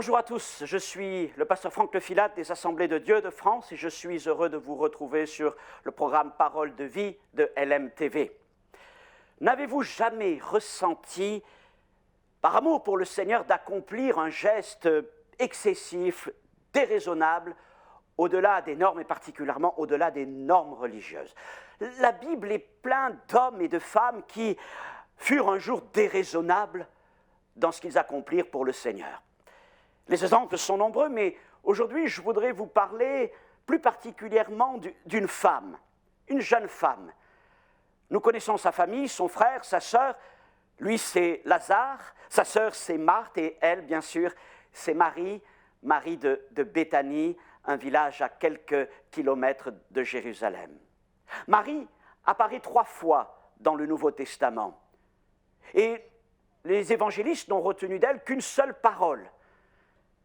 Bonjour à tous, je suis le pasteur Franck Lefilate des Assemblées de Dieu de France et je suis heureux de vous retrouver sur le programme Parole de vie de LMTV. N'avez-vous jamais ressenti, par amour pour le Seigneur, d'accomplir un geste excessif, déraisonnable, au-delà des normes et particulièrement au-delà des normes religieuses? La Bible est pleine d'hommes et de femmes qui furent un jour déraisonnables dans ce qu'ils accomplirent pour le Seigneur. Les exemples sont nombreux, mais aujourd'hui, je voudrais vous parler plus particulièrement d'une femme, une jeune femme. Nous connaissons sa famille, son frère, sa sœur. Lui, c'est Lazare. Sa sœur, c'est Marthe. Et elle, bien sûr, c'est Marie de Béthanie, un village à quelques kilomètres de Jérusalem. Marie apparaît 3 fois dans le Nouveau Testament. Et les évangélistes n'ont retenu d'elle qu'une seule parole.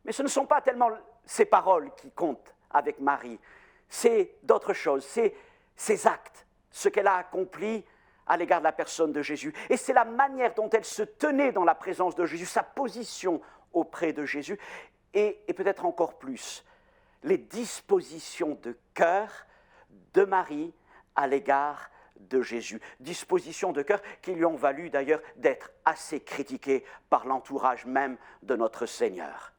Mais ce ne sont pas tellement ces paroles qui comptent avec Marie, c'est d'autres choses, c'est ses actes, ce qu'elle a accompli à l'égard de la personne de Jésus. Et c'est la manière dont elle se tenait dans la présence de Jésus, sa position auprès de Jésus, et peut-être encore plus, les dispositions de cœur de Marie à l'égard de Jésus. Dispositions de cœur qui lui ont valu d'ailleurs d'être assez critiquées par l'entourage même de notre Seigneur.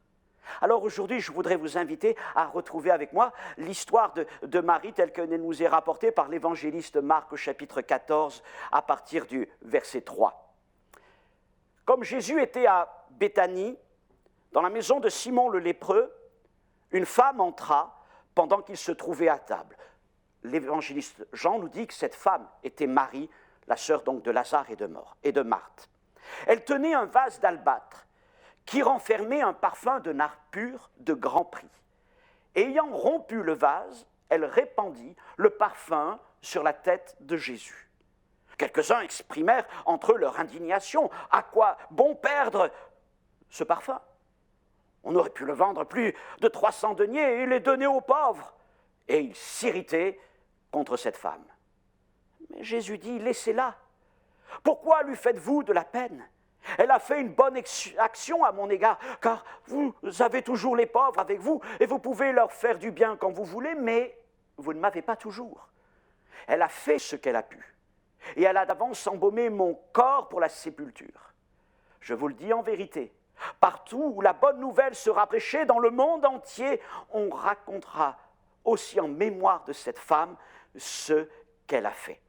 Alors aujourd'hui, je voudrais vous inviter à retrouver avec moi l'histoire de Marie telle qu'elle nous est rapportée par l'évangéliste Marc au chapitre 14 à partir du verset 3. Comme Jésus était à Béthanie, dans la maison de Simon le lépreux, une femme entra pendant qu'il se trouvait à table. L'évangéliste Jean nous dit que cette femme était Marie, la sœur donc de Lazare et de Marthe. Elle tenait un vase d'albâtre qui renfermait un parfum de nard pur de grand prix. Et ayant rompu le vase, elle répandit le parfum sur la tête de Jésus. Quelques-uns exprimèrent entre eux leur indignation. À quoi bon perdre ce parfum? On aurait pu le vendre plus de 300 deniers et les donner aux pauvres. Et ils s'irritaient contre cette femme. Mais Jésus dit, laissez-la. Pourquoi lui faites-vous de la peine? Elle a fait une bonne action à mon égard, car vous avez toujours les pauvres avec vous et vous pouvez leur faire du bien quand vous voulez, mais vous ne m'avez pas toujours. Elle a fait ce qu'elle a pu et elle a d'avance embaumé mon corps pour la sépulture. Je vous le dis en vérité, partout où la bonne nouvelle sera prêchée dans le monde entier, on racontera aussi en mémoire de cette femme ce qu'elle a fait.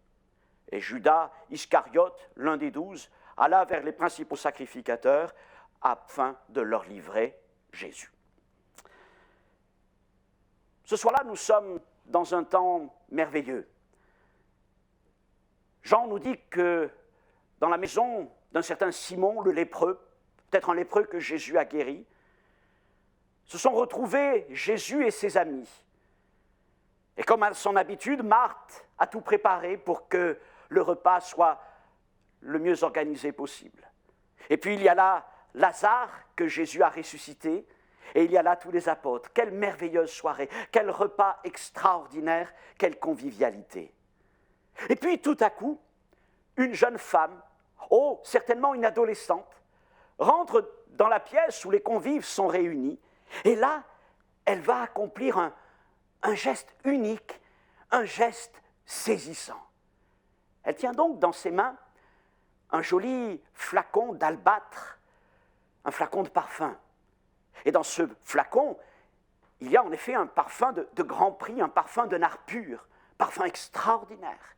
Et Judas Iscariote, l'un des 12, alla vers les principaux sacrificateurs afin de leur livrer Jésus. Ce soir-là, nous sommes dans un temps merveilleux. Jean nous dit que dans la maison d'un certain Simon, le lépreux, peut-être un lépreux que Jésus a guéri, se sont retrouvés Jésus et ses amis. Et comme à son habitude, Marthe a tout préparé pour que le repas soit le mieux organisé possible. Et puis il y a là Lazare que Jésus a ressuscité, et il y a là tous les apôtres. Quelle merveilleuse soirée, quel repas extraordinaire, quelle convivialité. Et puis tout à coup, une jeune femme, certainement une adolescente, rentre dans la pièce où les convives sont réunis, et là, elle va accomplir un geste unique, un geste saisissant. Elle tient donc dans ses mains un joli flacon d'albâtre, un flacon de parfum. Et dans ce flacon, il y a en effet un parfum de grand prix, un parfum de nard pur, parfum extraordinaire.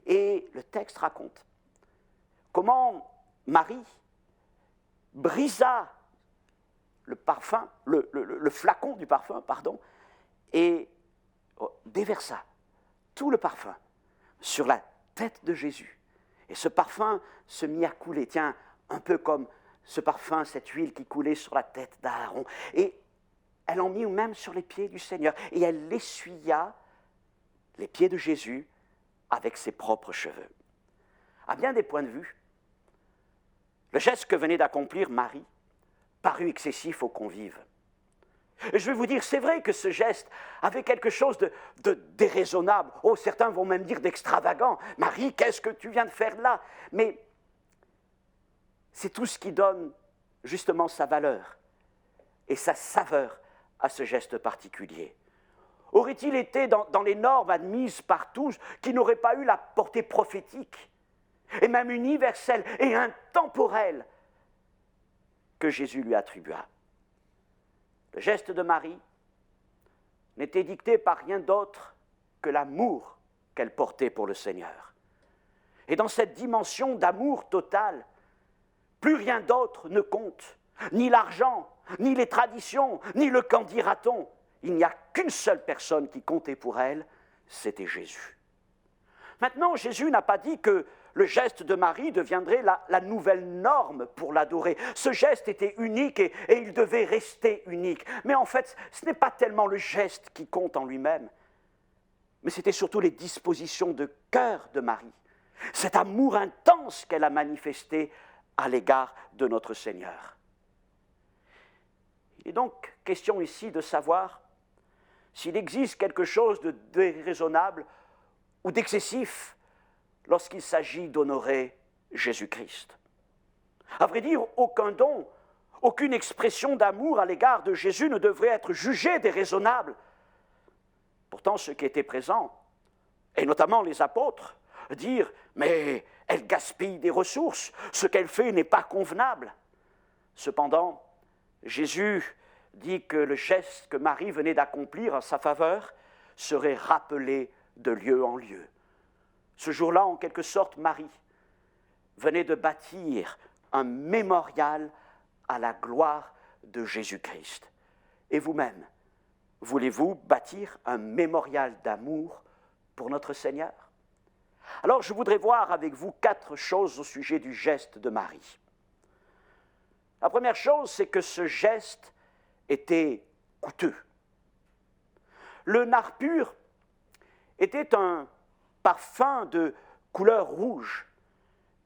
Et le texte raconte comment Marie brisa le flacon du parfum, et déversa tout le parfum sur la tête de Jésus. Et ce parfum se mit à couler, un peu comme ce parfum, cette huile qui coulait sur la tête d'Aaron. Et elle en mit même sur les pieds du Seigneur. Et elle essuya les pieds de Jésus avec ses propres cheveux. À bien des points de vue, le geste que venait d'accomplir Marie parut excessif aux convives. Et je vais vous dire, c'est vrai que ce geste avait quelque chose de déraisonnable. Certains vont même dire d'extravagant. Marie, qu'est-ce que tu viens de faire là? Mais c'est tout ce qui donne justement sa valeur. et sa saveur à ce geste particulier? Aurait-il été dans les normes admises par tous qui n'auraient pas eu la portée prophétique et même universelle et intemporelle que Jésus lui attribua? Le geste de Marie n'était dicté par rien d'autre que l'amour qu'elle portait pour le Seigneur. Et dans cette dimension d'amour total, plus rien d'autre ne compte, ni l'argent, ni les traditions, ni le qu'en dira-t-on. Il n'y a qu'une seule personne qui comptait pour elle, c'était Jésus. Maintenant, Jésus n'a pas dit que le geste de Marie deviendrait la nouvelle norme pour l'adorer. Ce geste était unique et il devait rester unique. Mais en fait, ce n'est pas tellement le geste qui compte en lui-même, mais c'était surtout les dispositions de cœur de Marie, cet amour intense qu'elle a manifesté à l'égard de notre Seigneur. Il est donc question ici de savoir s'il existe quelque chose de déraisonnable ou d'excessif lorsqu'il s'agit d'honorer Jésus-Christ. À vrai dire, aucun don, aucune expression d'amour à l'égard de Jésus ne devrait être jugée déraisonnable. Pourtant, ceux qui étaient présents, et notamment les apôtres, dirent « Mais elle gaspille des ressources, ce qu'elle fait n'est pas convenable. » Cependant, Jésus dit que le geste que Marie venait d'accomplir en sa faveur serait rappelé de lieu en lieu. Ce jour-là, en quelque sorte, Marie venait de bâtir un mémorial à la gloire de Jésus-Christ. Et vous-même, voulez-vous bâtir un mémorial d'amour pour notre Seigneur? Alors, je voudrais voir avec vous 4 choses au sujet du geste de Marie. La première chose, c'est que ce geste était coûteux. Le nard pur était un parfum de couleur rouge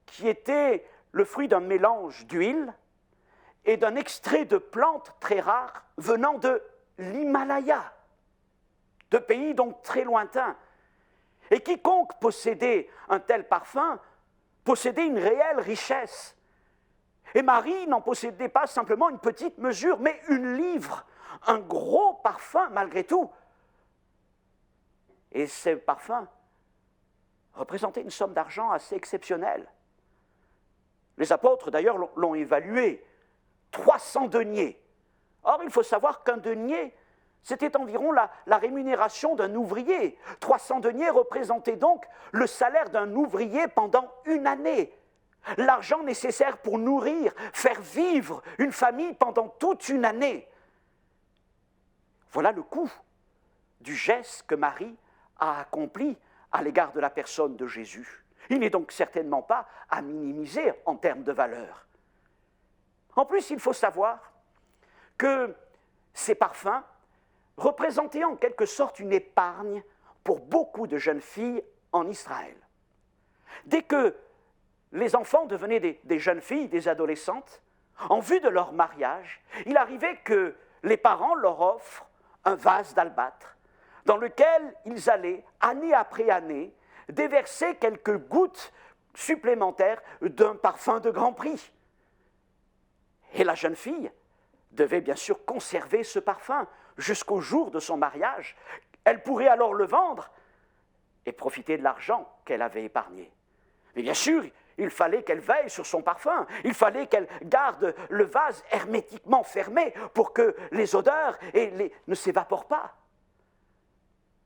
qui était le fruit d'un mélange d'huile et d'un extrait de plantes très rares venant de l'Himalaya, de pays donc très lointains. Et quiconque possédait un tel parfum possédait une réelle richesse. Et Marie n'en possédait pas simplement une petite mesure, mais une livre, un gros parfum malgré tout. Et ces parfums représentaient une somme d'argent assez exceptionnelle. Les apôtres, d'ailleurs, l'ont évalué, 300 deniers. Or, il faut savoir qu'un denier, c'était environ la rémunération d'un ouvrier. 300 deniers représentaient donc le salaire d'un ouvrier pendant une année. L'argent nécessaire pour nourrir, faire vivre une famille pendant toute une année. Voilà le coût du geste que Marie a accompli à l'égard de la personne de Jésus. Il n'est donc certainement pas à minimiser en termes de valeur. En plus, il faut savoir que ces parfums représentaient en quelque sorte une épargne pour beaucoup de jeunes filles en Israël. Dès que les enfants devenaient des jeunes filles, des adolescentes, en vue de leur mariage, il arrivait que les parents leur offrent un vase d'albâtre dans lequel ils allaient, année après année, déverser quelques gouttes supplémentaires d'un parfum de grand prix. Et la jeune fille devait bien sûr conserver ce parfum jusqu'au jour de son mariage. Elle pourrait alors le vendre et profiter de l'argent qu'elle avait épargné. Mais bien sûr, il fallait qu'elle veille sur son parfum, il fallait qu'elle garde le vase hermétiquement fermé pour que les odeurs ne s'évaporent pas.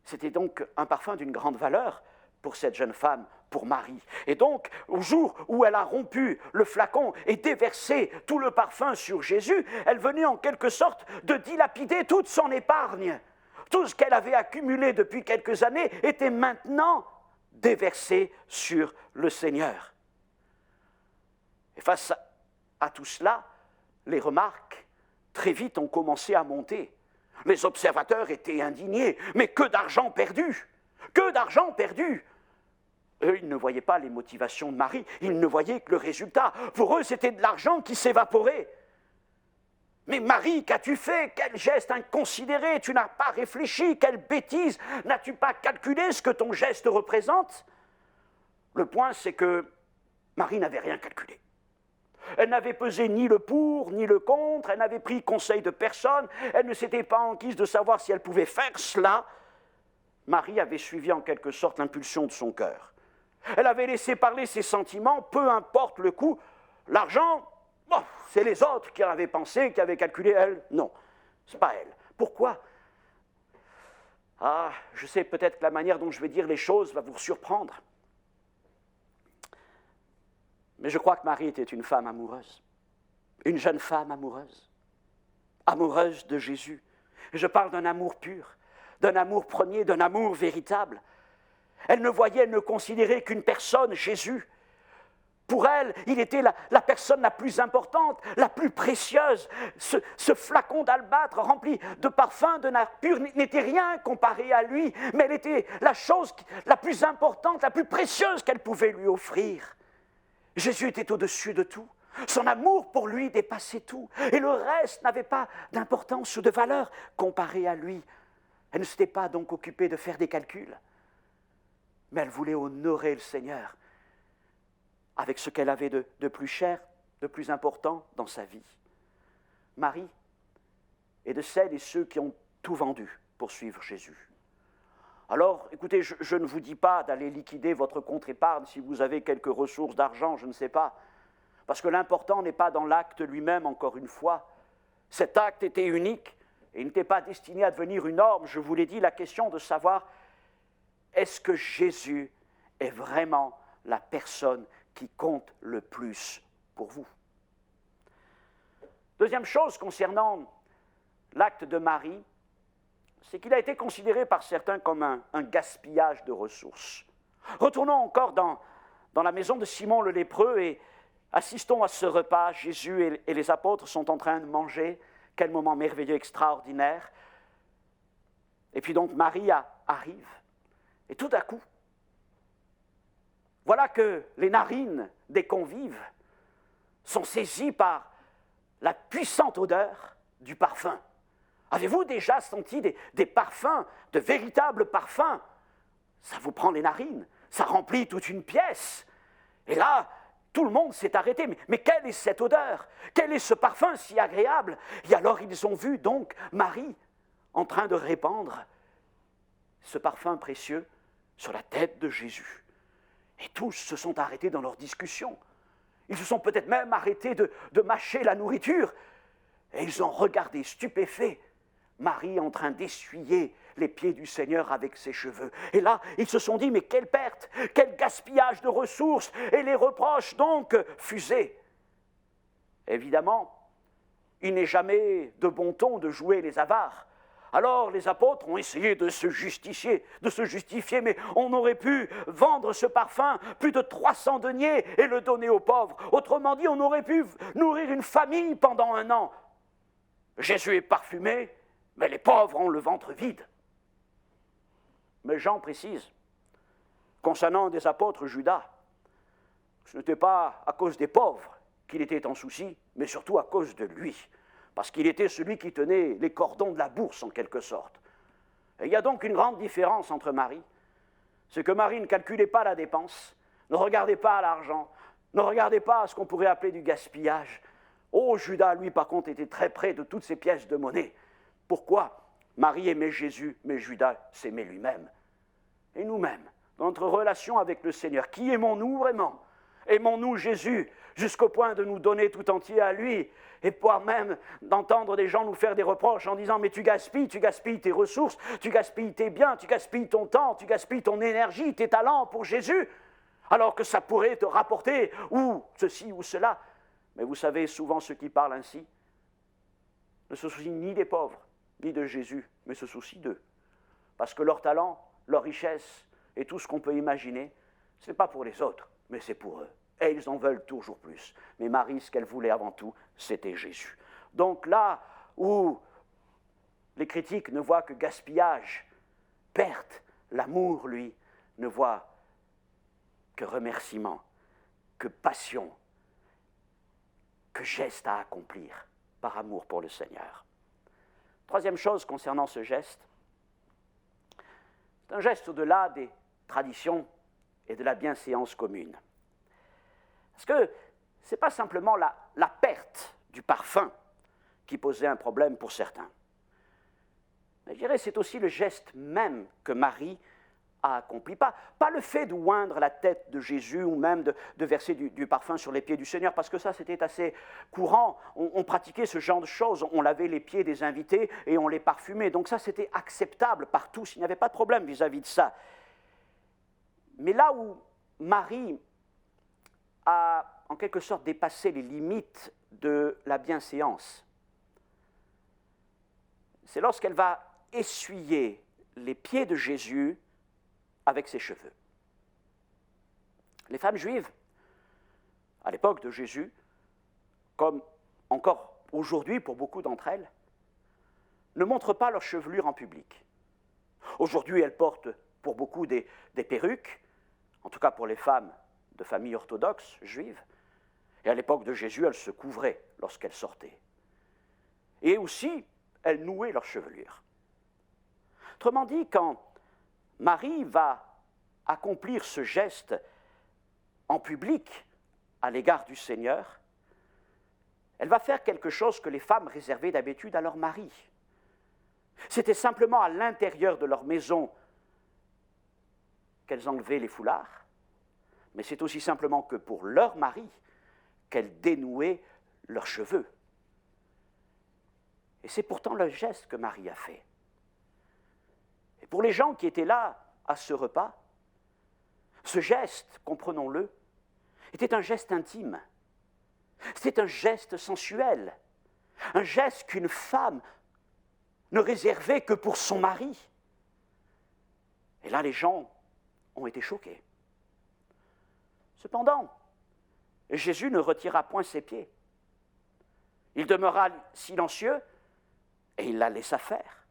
C'était donc un parfum d'une grande valeur pour cette jeune femme, pour Marie. Et donc, au jour où elle a rompu le flacon et déversé tout le parfum sur Jésus, elle venait en quelque sorte de dilapider toute son épargne. Tout ce qu'elle avait accumulé depuis quelques années était maintenant déversé sur le Seigneur. Et face à tout cela, les remarques très vite ont commencé à monter. Les observateurs étaient indignés. Mais que d'argent perdu! Que d'argent perdu! Eux, ils ne voyaient pas les motivations de Marie, ils ne voyaient que le résultat. Pour eux, c'était de l'argent qui s'évaporait. Mais Marie, qu'as-tu fait? Quel geste inconsidéré! Tu n'as pas réfléchi, quelle bêtise! N'as-tu pas calculé ce que ton geste représente? Le point, c'est que Marie n'avait rien calculé. Elle n'avait pesé ni le pour, ni le contre, elle n'avait pris conseil de personne, elle ne s'était pas enquise de savoir si elle pouvait faire cela. Marie avait suivi en quelque sorte l'impulsion de son cœur. Elle avait laissé parler ses sentiments, peu importe le coût. L'argent, bon, c'est les autres qui en avaient pensé, qui avaient calculé, elle, non, c'est pas elle. Pourquoi ? Ah, je sais peut-être que la manière dont je vais dire les choses va vous surprendre. Mais je crois que Marie était une femme amoureuse, une jeune femme amoureuse, amoureuse de Jésus. Je parle d'un amour pur, d'un amour premier, d'un amour véritable. Elle ne voyait, elle ne considérait qu'une personne, Jésus. Pour elle, il était la personne la plus importante, la plus précieuse. Ce flacon d'albâtre rempli de parfums, de nappe pure, n'était rien comparé à lui, mais elle était la chose la plus importante, la plus précieuse qu'elle pouvait lui offrir. Jésus était au-dessus de tout. Son amour pour lui dépassait tout. Et le reste n'avait pas d'importance ou de valeur comparé à lui. Elle ne s'était pas donc occupée de faire des calculs, mais elle voulait honorer le Seigneur avec ce qu'elle avait de plus cher, de plus important dans sa vie. Marie est de celles et ceux qui ont tout vendu pour suivre Jésus. Alors, écoutez, je ne vous dis pas d'aller liquider votre compte épargne si vous avez quelques ressources d'argent, je ne sais pas, parce que l'important n'est pas dans l'acte lui-même, encore une fois. Cet acte était unique et il n'était pas destiné à devenir une norme. Je vous l'ai dit, la question de savoir, est-ce que Jésus est vraiment la personne qui compte le plus pour vous? Deuxième chose concernant l'acte de Marie, c'est qu'il a été considéré par certains comme un gaspillage de ressources. Retournons encore dans la maison de Simon le lépreux et assistons à ce repas. Jésus et les apôtres sont en train de manger. Quel moment merveilleux, extraordinaire. Et puis donc Marie arrive. Et tout à coup, voilà que les narines des convives sont saisies par la puissante odeur du parfum. Avez-vous déjà senti des parfums, de véritables parfums? Ça vous prend les narines, ça remplit toute une pièce. Et là, tout le monde s'est arrêté. Mais quelle est cette odeur? Quel est ce parfum si agréable? Et alors ils ont vu donc Marie en train de répandre ce parfum précieux sur la tête de Jésus. Et tous se sont arrêtés dans leur discussion. Ils se sont peut-être même arrêtés de mâcher la nourriture. Et ils ont regardé stupéfaits Marie en train d'essuyer les pieds du Seigneur avec ses cheveux. Et là, ils se sont dit, mais quelle perte, quel gaspillage de ressources, et les reproches donc fusaient. Évidemment, il n'est jamais de bon ton de jouer les avares. Alors les apôtres ont essayé de se justifier, mais on aurait pu vendre ce parfum plus de 300 deniers et le donner aux pauvres. Autrement dit, on aurait pu nourrir une famille pendant 1 an. Jésus est parfumé, mais les pauvres ont le ventre vide. Mais Jean précise, concernant des apôtres Judas, ce n'était pas à cause des pauvres qu'il était en souci, mais surtout à cause de lui, parce qu'il était celui qui tenait les cordons de la bourse en quelque sorte. Et il y a donc une grande différence entre Marie, c'est que Marie ne calculait pas la dépense, ne regardait pas à l'argent, ne regardait pas à ce qu'on pourrait appeler du gaspillage. Oh, Judas, lui, par contre, était très près de toutes ces pièces de monnaie. Pourquoi? Marie aimait Jésus, mais Judas s'aimait lui-même. Et nous-mêmes, dans notre relation avec le Seigneur, qui aimons-nous vraiment? Aimons-nous Jésus jusqu'au point de nous donner tout entier à lui, et voire même d'entendre des gens nous faire des reproches en disant « mais tu gaspilles tes ressources, tu gaspilles tes biens, tu gaspilles ton temps, tu gaspilles ton énergie, tes talents pour Jésus, alors que ça pourrait te rapporter ou ceci ou cela. » Mais vous savez, souvent ceux qui parlent ainsi ne se soucient ni des pauvres, ni de Jésus, mais se soucient d'eux. Parce que leur talent, leur richesse et tout ce qu'on peut imaginer, ce n'est pas pour les autres, mais c'est pour eux. Et ils en veulent toujours plus. Mais Marie, ce qu'elle voulait avant tout, c'était Jésus. Donc là où les critiques ne voient que gaspillage, perte, l'amour, lui, ne voit que remerciement, que passion, que geste à accomplir par amour pour le Seigneur. Troisième chose concernant ce geste, c'est un geste au-delà des traditions et de la bienséance commune. Parce que ce n'est pas simplement la perte du parfum qui posait un problème pour certains. Mais je dirais c'est aussi le geste même que Marie a accompli. Pas le fait de oindre la tête de Jésus ou même de verser du parfum sur les pieds du Seigneur, parce que ça c'était assez courant. On pratiquait ce genre de choses, on lavait les pieds des invités et on les parfumait. Donc ça c'était acceptable par tous, il n'y avait pas de problème vis-à-vis de ça. Mais là où Marie a en quelque sorte dépassé les limites de la bienséance, c'est lorsqu'elle va essuyer les pieds de Jésus avec ses cheveux. Les femmes juives, à l'époque de Jésus, comme encore aujourd'hui pour beaucoup d'entre elles, ne montrent pas leur chevelure en public. Aujourd'hui, elles portent pour beaucoup des perruques, en tout cas pour les femmes de familles orthodoxes juives, et à l'époque de Jésus, elles se couvraient lorsqu'elles sortaient. Et aussi, elles nouaient leur chevelure. Autrement dit, quand Marie va accomplir ce geste en public à l'égard du Seigneur, elle va faire quelque chose que les femmes réservaient d'habitude à leur mari. C'était simplement à l'intérieur de leur maison qu'elles enlevaient les foulards, mais c'est aussi simplement que pour leur mari qu'elles dénouaient leurs cheveux. Et c'est pourtant le geste que Marie a fait. Et pour les gens qui étaient là à ce repas, ce geste, comprenons-le, était un geste intime. C'était un geste sensuel, un geste qu'une femme ne réservait que pour son mari. Et là, les gens ont été choqués. Cependant, Jésus ne retira point ses pieds. Il demeura silencieux et il la laissa faire.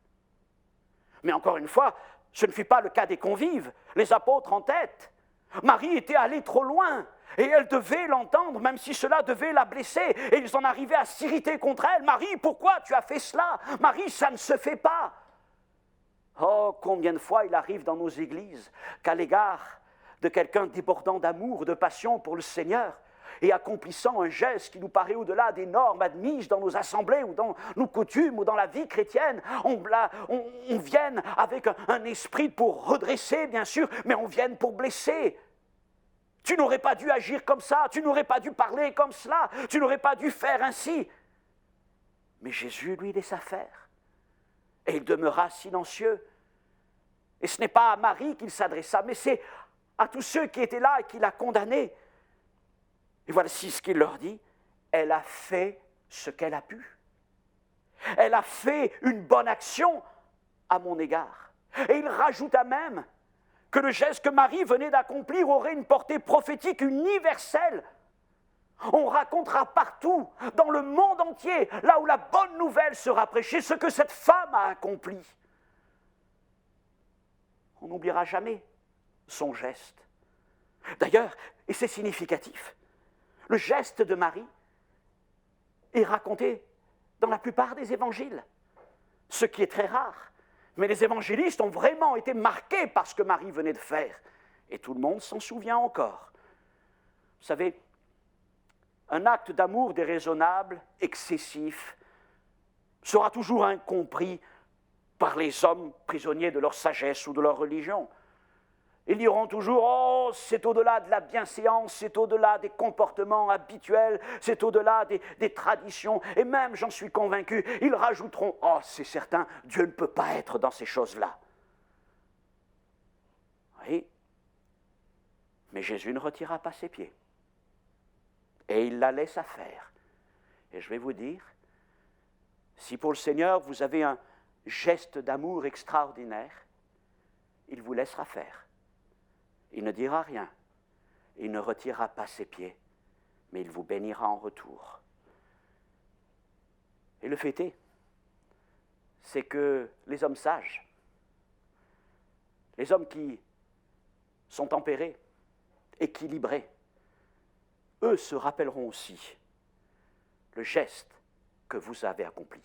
Mais encore une fois, ce ne fut pas le cas des convives, les apôtres en tête. Marie était allée trop loin et elle devait l'entendre, même si cela devait la blesser. Et ils en arrivaient à s'irriter contre elle. « Marie, pourquoi tu as fait cela? Marie, ça ne se fait pas !» Oh, combien de fois il arrive dans nos églises qu'à l'égard de quelqu'un débordant d'amour, de passion pour le Seigneur, et accomplissant un geste qui nous paraît au-delà des normes admises dans nos assemblées ou dans nos coutumes ou dans la vie chrétienne, on vienne avec un esprit pour redresser, bien sûr, mais on vienne pour blesser. Tu n'aurais pas dû agir comme ça, tu n'aurais pas dû parler comme cela, tu n'aurais pas dû faire ainsi. Mais Jésus, lui, laissa faire. Et il demeura silencieux. Et ce n'est pas à Marie qu'il s'adressa, mais c'est à tous ceux qui étaient là et qui l'a condamné. Et voici ce qu'il leur dit, elle a fait ce qu'elle a pu. Elle a fait une bonne action à mon égard. Et il rajouta même que le geste que Marie venait d'accomplir aurait une portée prophétique universelle. On racontera partout, dans le monde entier, là où la bonne nouvelle sera prêchée, ce que cette femme a accompli. On n'oubliera jamais son geste. D'ailleurs, et c'est significatif, le geste de Marie est raconté dans la plupart des évangiles, ce qui est très rare. Mais les évangélistes ont vraiment été marqués par ce que Marie venait de faire. Et tout le monde s'en souvient encore. Vous savez, un acte d'amour déraisonnable, excessif, sera toujours incompris par les hommes prisonniers de leur sagesse ou de leur religion. Ils diront toujours « Oh, c'est au-delà de la bienséance, c'est au-delà des comportements habituels, c'est au-delà des traditions. » Et même, j'en suis convaincu, ils rajouteront « Oh, c'est certain, Dieu ne peut pas être dans ces choses-là. » Oui, mais Jésus ne retira pas ses pieds. Et il la laissa faire. Et je vais vous dire, si pour le Seigneur vous avez un geste d'amour extraordinaire, il vous laissera faire. Il ne dira rien, il ne retirera pas ses pieds, mais il vous bénira en retour. Et le fait est, c'est que les hommes sages, les hommes qui sont tempérés, équilibrés, eux se rappelleront aussi le geste que vous avez accompli.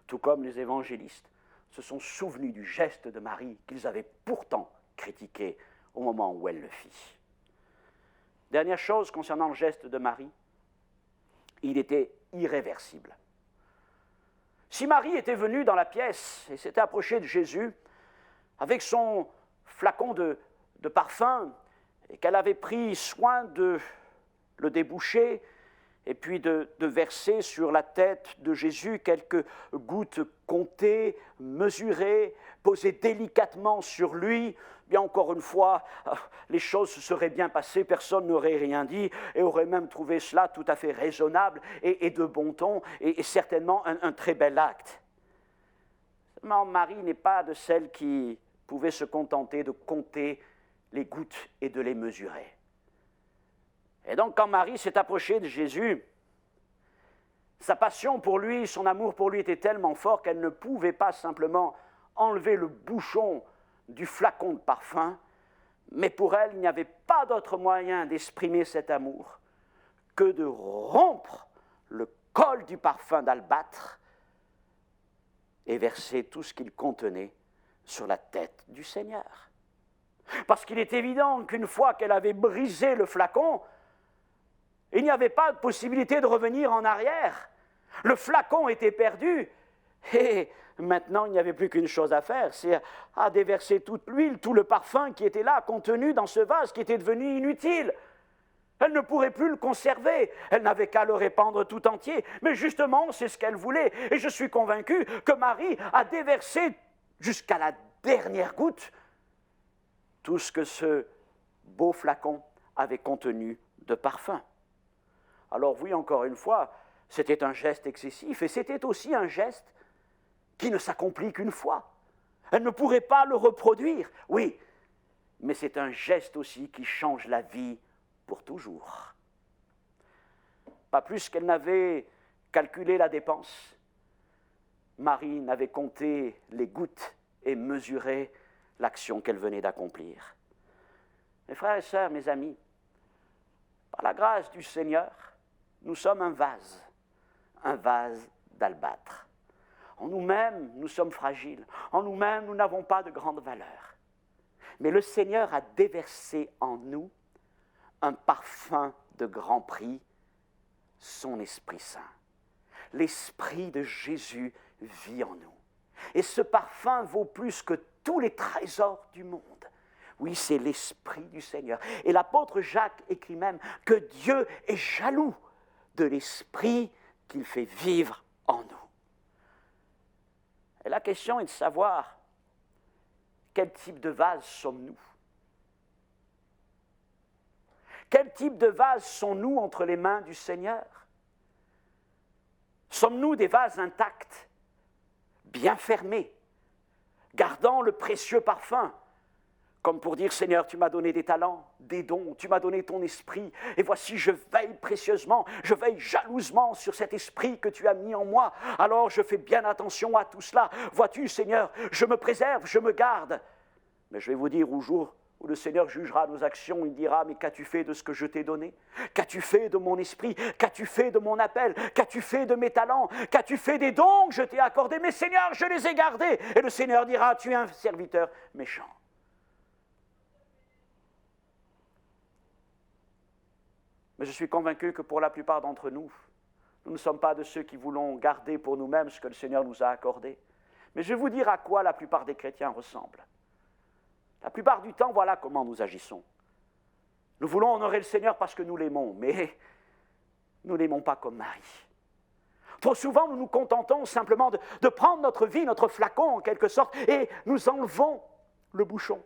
Tout comme les évangélistes se sont souvenus du geste de Marie qu'ils avaient pourtant critiqué au moment où elle le fit. Dernière chose concernant le geste de Marie, il était irréversible. Si Marie était venue dans la pièce et s'était approchée de Jésus avec son flacon de parfum et qu'elle avait pris soin de le déboucher et puis de verser sur la tête de Jésus quelques gouttes comptées, mesurées, posées délicatement sur lui, bien encore une fois, les choses se seraient bien passées, personne n'aurait rien dit et aurait même trouvé cela tout à fait raisonnable et de bon ton et certainement un très bel acte. Seulement, Marie n'est pas de celles qui pouvaient se contenter de compter les gouttes et de les mesurer. Et donc, quand Marie s'est approchée de Jésus, sa passion pour lui, son amour pour lui était tellement fort qu'elle ne pouvait pas simplement enlever le bouchon du flacon de parfum, mais pour elle, il n'y avait pas d'autre moyen d'exprimer cet amour que de rompre le col du parfum d'albâtre et verser tout ce qu'il contenait sur la tête du Seigneur. Parce qu'il est évident qu'une fois qu'elle avait brisé le flacon, il n'y avait pas de possibilité de revenir en arrière. Le flacon était perdu et maintenant il n'y avait plus qu'une chose à faire, c'est à déverser toute l'huile, tout le parfum qui était là, contenu dans ce vase qui était devenu inutile. Elle ne pourrait plus le conserver, elle n'avait qu'à le répandre tout entier, mais justement c'est ce qu'elle voulait et je suis convaincu que Marie a déversé jusqu'à la dernière goutte tout ce que ce beau flacon avait contenu de parfum. Alors oui, encore une fois, c'était un geste excessif et c'était aussi un geste qui ne s'accomplit qu'une fois. Elle ne pourrait pas le reproduire, oui, mais c'est un geste aussi qui change la vie pour toujours. Pas plus qu'elle n'avait calculé la dépense, Marie n'avait compté les gouttes et mesuré l'action qu'elle venait d'accomplir. Mes frères et sœurs, mes amis, par la grâce du Seigneur, nous sommes un vase d'albâtre. En nous-mêmes, nous sommes fragiles. En nous-mêmes, nous n'avons pas de grande valeur. Mais le Seigneur a déversé en nous un parfum de grand prix, son Esprit Saint. L'Esprit de Jésus vit en nous. Et ce parfum vaut plus que tous les trésors du monde. Oui, c'est l'Esprit du Seigneur. Et l'apôtre Jacques écrit même que Dieu est jaloux de l'Esprit qu'il fait vivre en nous. Et la question est de savoir quel type de vase sommes-nous? Quel type de vase sommes-nous entre les mains du Seigneur? Sommes-nous des vases intacts, bien fermés, gardant le précieux parfum, comme pour dire, Seigneur, tu m'as donné des talents, des dons, tu m'as donné ton esprit, et voici, je veille précieusement, je veille jalousement sur cet esprit que tu as mis en moi, alors je fais bien attention à tout cela. Vois-tu, Seigneur, je me préserve, je me garde. Mais je vais vous dire, au jour où le Seigneur jugera nos actions, il dira, mais qu'as-tu fait de ce que je t'ai donné? Qu'as-tu fait de mon esprit? Qu'as-tu fait de mon appel? Qu'as-tu fait de mes talents? Qu'as-tu fait des dons que je t'ai accordés? Mais Seigneur, je les ai gardés. Et le Seigneur dira, tu es un serviteur méchant. Mais je suis convaincu que pour la plupart d'entre nous, nous ne sommes pas de ceux qui voulons garder pour nous-mêmes ce que le Seigneur nous a accordé. Mais je vais vous dire à quoi la plupart des chrétiens ressemblent. La plupart du temps, voilà comment nous agissons. Nous voulons honorer le Seigneur parce que nous l'aimons, mais nous ne l'aimons pas comme Marie. Trop souvent, nous nous contentons simplement de prendre notre vie, notre flacon en quelque sorte, et nous enlevons le bouchon.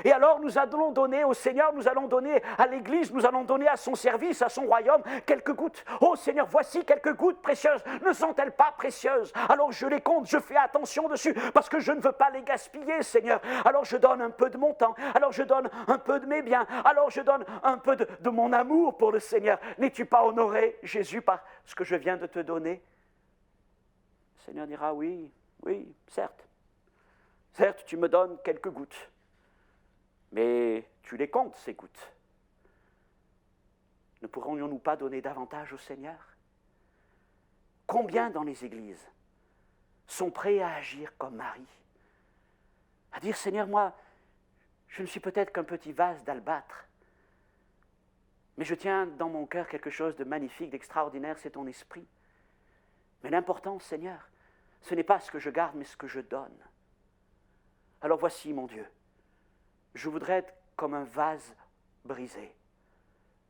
Et alors nous allons donner au Seigneur, nous allons donner à l'Église, nous allons donner à son service, à son royaume, quelques gouttes. Oh Seigneur, voici quelques gouttes précieuses. Ne sont-elles pas précieuses? Alors je les compte, je fais attention dessus, parce que je ne veux pas les gaspiller, Seigneur. Alors je donne un peu de mon temps, alors je donne un peu de mes biens, alors je donne un peu de mon amour pour le Seigneur. N'es-tu pas honoré, Jésus, par ce que je viens de te donner? Le Seigneur dira, oui, certes. Certes, tu me donnes quelques gouttes. Mais tu les comptes, ces gouttes. Ne pourrions-nous pas donner davantage au Seigneur? Combien dans les églises sont prêts à agir comme Marie? À dire, Seigneur, moi, je ne suis peut-être qu'un petit vase d'albâtre, Mais je tiens dans mon cœur quelque chose de magnifique, d'extraordinaire, c'est ton esprit. Mais l'important, Seigneur, ce n'est pas ce que je garde, mais ce que je donne. Alors voici, mon Dieu, je voudrais être comme un vase brisé,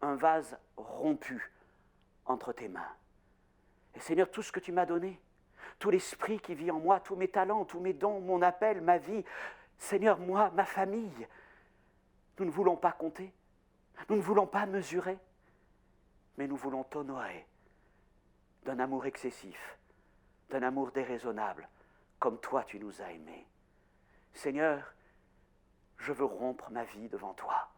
un vase rompu entre tes mains. Et Seigneur, tout ce que tu m'as donné, tout l'esprit qui vit en moi, tous mes talents, tous mes dons, mon appel, ma vie, Seigneur, moi, ma famille, nous ne voulons pas compter, nous ne voulons pas mesurer, mais nous voulons t'honorer d'un amour excessif, d'un amour déraisonnable, comme toi tu nous as aimés. Seigneur, je veux rompre ma vie devant toi.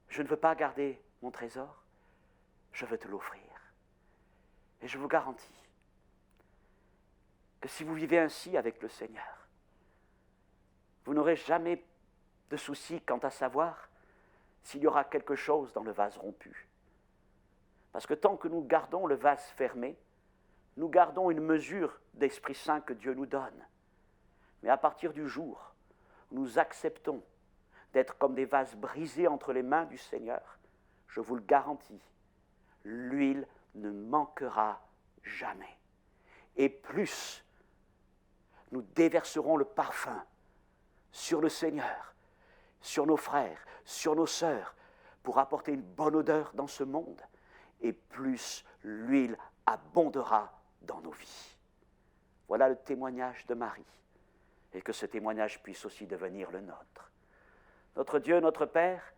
Je ne veux pas garder mon trésor, je veux te l'offrir. Et je vous garantis que si vous vivez ainsi avec le Seigneur, vous n'aurez jamais de souci quant à savoir s'il y aura quelque chose dans le vase rompu. Parce que tant que nous gardons le vase fermé, nous gardons une mesure d'Esprit Saint que Dieu nous donne. Mais à partir du jour où nous acceptons d'être comme des vases brisés entre les mains du Seigneur, je vous le garantis, l'huile ne manquera jamais. Et plus nous déverserons le parfum sur le Seigneur, sur nos frères, sur nos sœurs, pour apporter une bonne odeur dans ce monde, et plus l'huile abondera dans nos vies. Voilà le témoignage de Marie, et que ce témoignage puisse aussi devenir le nôtre. Notre Dieu, notre Père,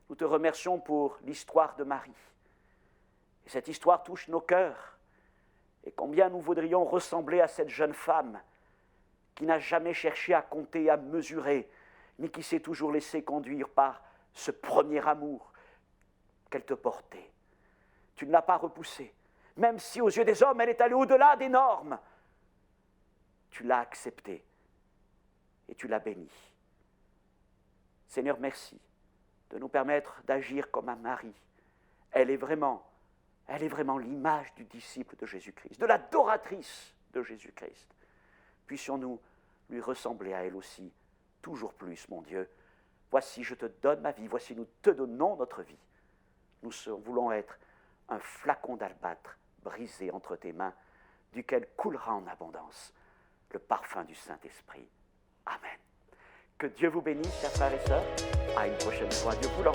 nous te remercions pour l'histoire de Marie. Et cette histoire touche nos cœurs, et combien nous voudrions ressembler à cette jeune femme qui n'a jamais cherché à compter, à mesurer, mais qui s'est toujours laissé conduire par ce premier amour qu'elle te portait. Tu ne l'as pas repoussée, même si aux yeux des hommes elle est allée au-delà des normes. Tu l'as acceptée et tu l'as bénie. Seigneur, merci de nous permettre d'agir comme à Marie. Elle est vraiment l'image du disciple de Jésus-Christ, de l'adoratrice de Jésus-Christ. Puissions-nous lui ressembler à elle aussi, toujours plus, mon Dieu. Voici, je te donne ma vie, voici, nous te donnons notre vie. Nous voulons être un flacon d'albâtre brisé entre tes mains, duquel coulera en abondance le parfum du Saint-Esprit. Amen. Que Dieu vous bénisse, chers frères et sœurs. À une prochaine fois, Dieu voulant.